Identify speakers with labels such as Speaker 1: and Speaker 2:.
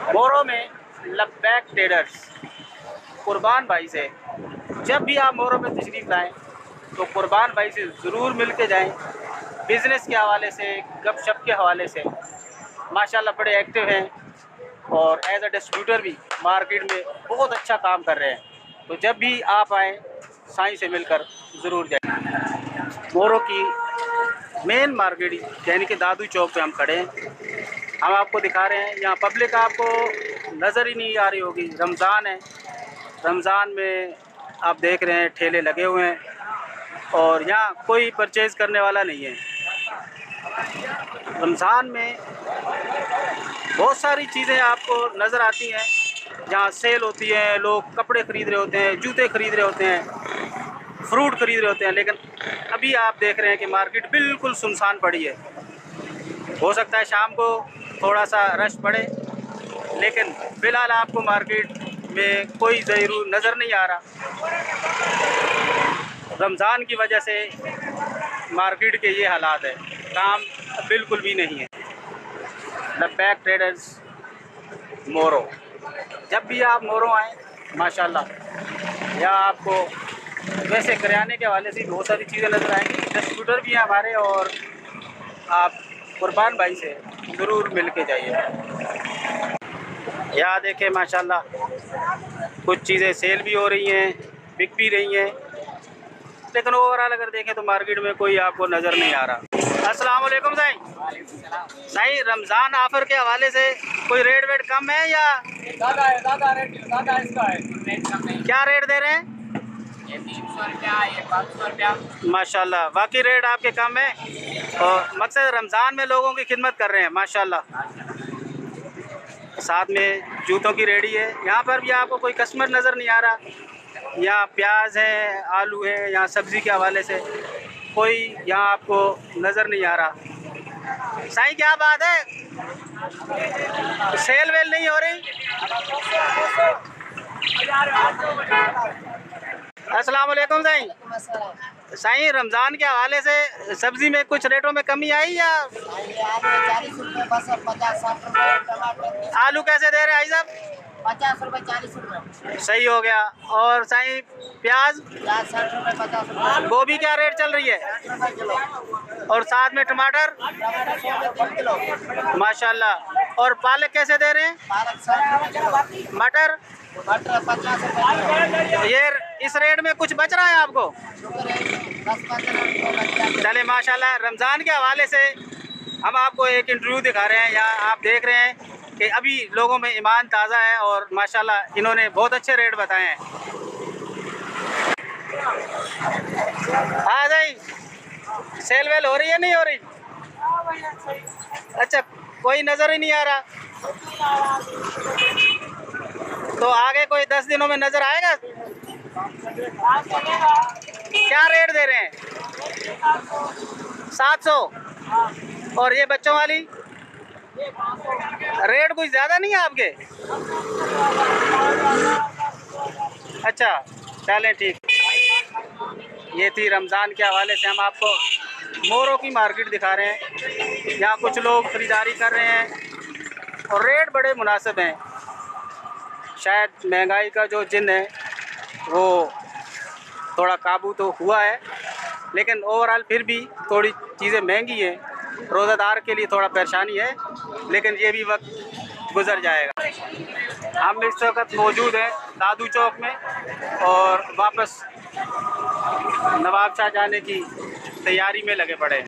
Speaker 1: मोरो में लब्बैक ट्रेडर्स कुर्बान भाई से जब भी आप मोरो में तशरीफ़ लाएँ तो कुर्बान भाई से ज़रूर मिल के जाएँ। बिज़नेस के हवाले से, गपशप के हवाले से माशाल्लाह बड़े एक्टिव हैं और एज अ डिस्ट्रीब्यूटर भी मार्केट में बहुत अच्छा काम कर रहे हैं। तो जब भी आप आएँ साईं से मिलकर ज़रूर जाएँ। मोरो की मेन मार्केट यानी कि दादू चौक पे हम खड़े हैं। हम आपको दिखा रहे हैं, यहाँ पब्लिक आपको नज़र ही नहीं आ रही होगी। रमज़ान है, रमज़ान में आप देख रहे हैं ठेले लगे हुए हैं और यहाँ कोई परचेज़ करने वाला नहीं है। रमज़ान में बहुत सारी चीज़ें आपको नज़र आती हैं, जहाँ सेल होती है, लोग कपड़े ख़रीद रहे होते हैं, जूते ख़रीद रहे होते हैं, फ्रूट ख़रीद रहे होते हैं। लेकिन अभी आप देख रहे हैं कि मार्केट बिल्कुल सुनसान पड़ी है। हो सकता है शाम को थोड़ा सा रश बढ़े, लेकिन फ़िलहाल आपको मार्केट में कोई ज़रूर नज़र नहीं आ रहा। रमज़ान की वजह से मार्केट के ये हालात है, काम बिल्कुल भी नहीं है। लब्बैक ट्रेडर्स मोरो, जब भी आप मोरो आएँ माशाल्लाह यहाँ आपको वैसे करियाने के हवाले से बहुत सारी चीज़ें नज़र आएँगी। डिस्ट्रीब्यूटर भी हैं हमारे और आप कुर्बान भाई से ज़रूर मिल के जाइए। यहाँ देखें माशाल्लाह कुछ चीज़ें सेल भी हो रही हैं, बिक भी रही हैं, लेकिन ओवरऑल अगर देखें तो मार्केट में कोई आपको नज़र नहीं आ रहा। अस्सलाम वालेकुम साईं। साईं रमज़ान ऑफ़र के हवाले से कोई रेट वेट कम है या
Speaker 2: ज़्यादा रेट ज़्यादा इसका है, रेट कम नहीं।
Speaker 1: क्या रेट दे रहे हैं?
Speaker 2: ये 300 रुपया, ये 500 रुपया।
Speaker 1: माशाल्लाह बाकी रेट आपके कम है और मकसद रमज़ान में लोगों की खिदमत कर रहे हैं माशाल्लाह। साथ में जूतों की रेडी है। यहाँ पर भी आपको कोई कस्टमर नज़र नहीं आ रहा। यहाँ प्याज है, आलू है, यहाँ सब्ज़ी के हवाले से कोई यहाँ आपको नज़र नहीं आ रहा। साईं क्या बात है, सेल वेल नहीं हो रही? अस्सलाम वालेकुम साईं। साईं रमज़ान के हवाले से सब्ज़ी में कुछ रेटों में कमी आई या? आलू कैसे दे रहे हैं भाई साहब?
Speaker 3: 50 रुपए 40 रुपए।
Speaker 1: सही हो गया। और साईं प्याज?
Speaker 3: 60 रुपए 50 रुपए।
Speaker 1: गोभी क्या रेट चल रही है?
Speaker 3: 60 रुपए किलो।
Speaker 1: और साथ में टमाटर?
Speaker 3: टमाटर 100 रुपए किलो।
Speaker 1: माशाल्लाह। और पालक कैसे दे रहे हैं?
Speaker 3: पालक 60 रुपए किलो।
Speaker 1: मटर?
Speaker 3: मटर 50 रुपए किलो।
Speaker 1: ये इस रेट में कुछ बच रहा है आपको?
Speaker 3: शुक्र है 10-15 रुपए।
Speaker 1: चले माशाल्लाह। रमज़ान के हवाले से हम आपको एक इंटरव्यू दिखा रहे हैं। यहाँ आप देख रहे हैं कि अभी लोगों में ईमान ताज़ा है और माशाल्लाह इन्होंने बहुत अच्छे रेट बताए हैं। हाँ भाई, सेल वेल हो रही है नहीं हो रही? अच्छा, कोई नज़र ही नहीं आ रहा। तो आगे कोई 10 दिनों में नज़र आएगा? क्या रेट दे रहे हैं? 700। और ये बच्चों वाली रेट कुछ ज़्यादा नहीं है आपके? अच्छा चलें ठीक। ये थी रमज़ान के हवाले से हम आपको मोरो की मार्केट दिखा रहे हैं। यहाँ कुछ लोग ख़रीदारी कर रहे हैं और रेट बड़े मुनासिब हैं। शायद महंगाई का जो जिन है वो थोड़ा काबू तो हुआ है, लेकिन ओवरऑल फिर भी थोड़ी चीज़ें महंगी हैं। रोज़ादार के लिए थोड़ा परेशानी है, लेकिन ये भी वक्त गुज़र जाएगा। हम इस वक्त मौजूद हैं दादू चौक में और वापस नवाब शाह जाने की तैयारी में लगे पड़े हैं।